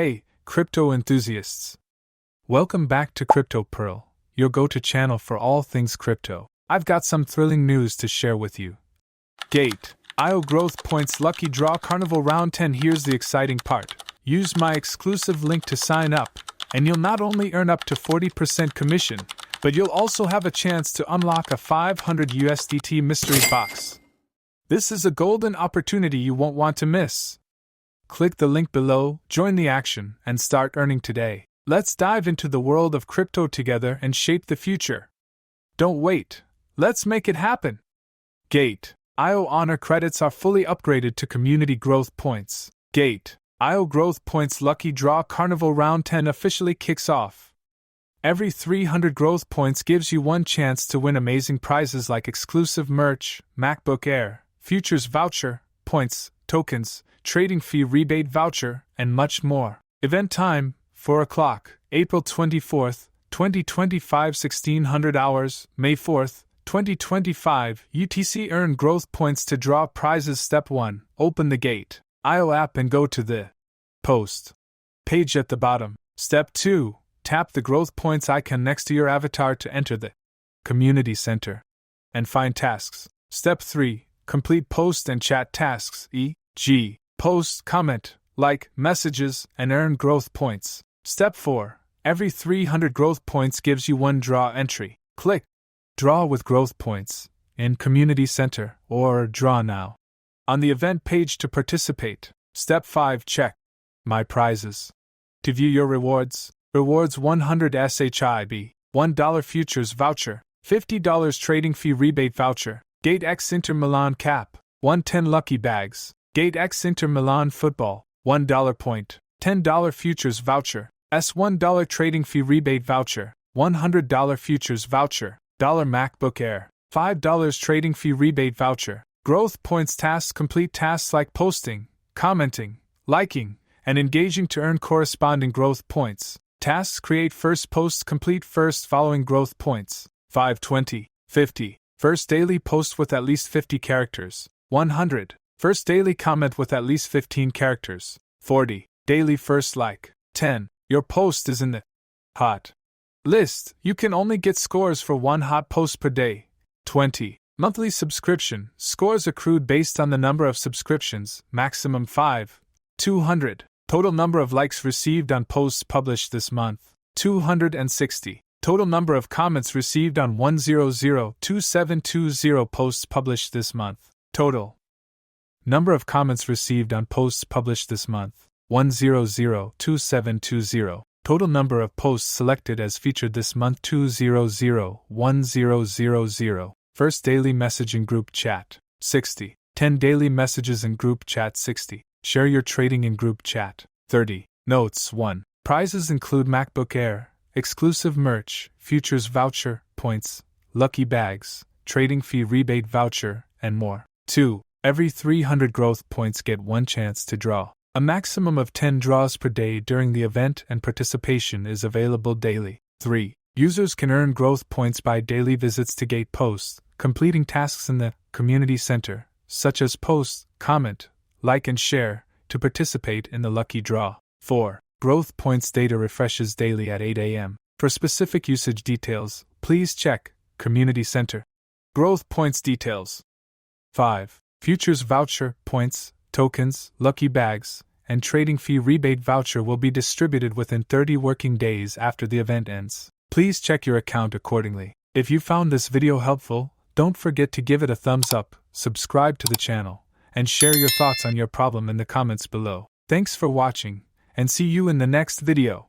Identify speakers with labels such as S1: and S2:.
S1: Hey, crypto enthusiasts! Welcome back to Crypto Pearl, your go-to channel for all things crypto. I've got some thrilling news to share with you. Gate.io Growth Points Lucky Draw Carnival Round 10. Here's the exciting part. Use my exclusive link to sign up, and you'll not only earn up to 40% commission, but you'll also have a chance to unlock a 500 USDT mystery box. This is a golden opportunity you won't want to miss. Click the link below, join the action, and start earning today. Let's dive into the world of crypto together and shape the future. Don't wait. Let's make it happen. Gate.io Honor credits are fully upgraded to community growth points. Gate.io Growth Points Lucky Draw Carnival Round 10 officially kicks off. Every 300 growth points gives you one chance to win amazing prizes like exclusive merch, MacBook Air, futures voucher, points, tokens, trading fee rebate voucher, and much more. Event time, 4 o'clock, April 24th, 2025 1600 hours, May 4th, 2025 UTC. Earn growth points to draw prizes. Step 1. Open the Gate.io app and go to the Post page at the bottom. Step 2. Tap the growth points icon next to your avatar to enter the Community Center and find tasks. Step 3. Complete post and chat tasks, e.g., post, comment, like, messages, and earn growth points. Step 4. Every 300 growth points gives you one draw entry. Click Draw with Growth Points in Community Center or Draw Now on the event page to participate. Step 5. Check My Prizes to view your rewards. Rewards: 100 SHIB, $1 futures voucher, $50 trading fee rebate voucher, Gate X Inter Milan cap, 110 lucky bags, Gate X Inter Milan football, $1 point, $10 futures voucher, $1 trading fee rebate voucher, $100 futures voucher, $1 MacBook Air, $5 trading fee rebate voucher. Growth points tasks: complete tasks like posting, commenting, liking, and engaging to earn corresponding growth points. Tasks: create first post, complete first following growth points. 5, 20, 50. First daily post with at least 50 characters. 100. First daily comment with at least 15 characters. 40. Daily first like. 10. Your post is in the hot list. You can only get scores for one hot post per day. 20. Monthly subscription. Scores accrued based on the number of subscriptions, maximum 5. 200. Total number of likes received on posts published this month. 260. Total number of comments received on 1002720 posts published this month. Total number of comments received on posts published this month. 1002720. Total number of posts selected as featured this month. 2001000. First daily message in group chat. 60. 10 daily messages in group chat. 60. Share your trading in group chat. 30. Notes 1. Prizes include MacBook Air, exclusive merch, futures voucher, points, lucky bags, trading fee rebate voucher, and more. 2. Every 300 growth points get one chance to draw. A maximum of 10 draws per day during the event, and participation is available daily. 3. Users can earn growth points by daily visits to Gate posts, completing tasks in the Community Center, such as post, comment, like, and share, to participate in the lucky draw. 4. Growth points data refreshes daily at 8 a.m. For specific usage details, please check Community Center. Growth points details. 5. Futures voucher, points, tokens, lucky bags, and trading fee rebate voucher will be distributed within 30 working days after the event ends. Please check your account accordingly. If you found this video helpful, don't forget to give it a thumbs up, subscribe to the channel, and share your thoughts on your problem in the comments below. Thanks for watching, and see you in the next video.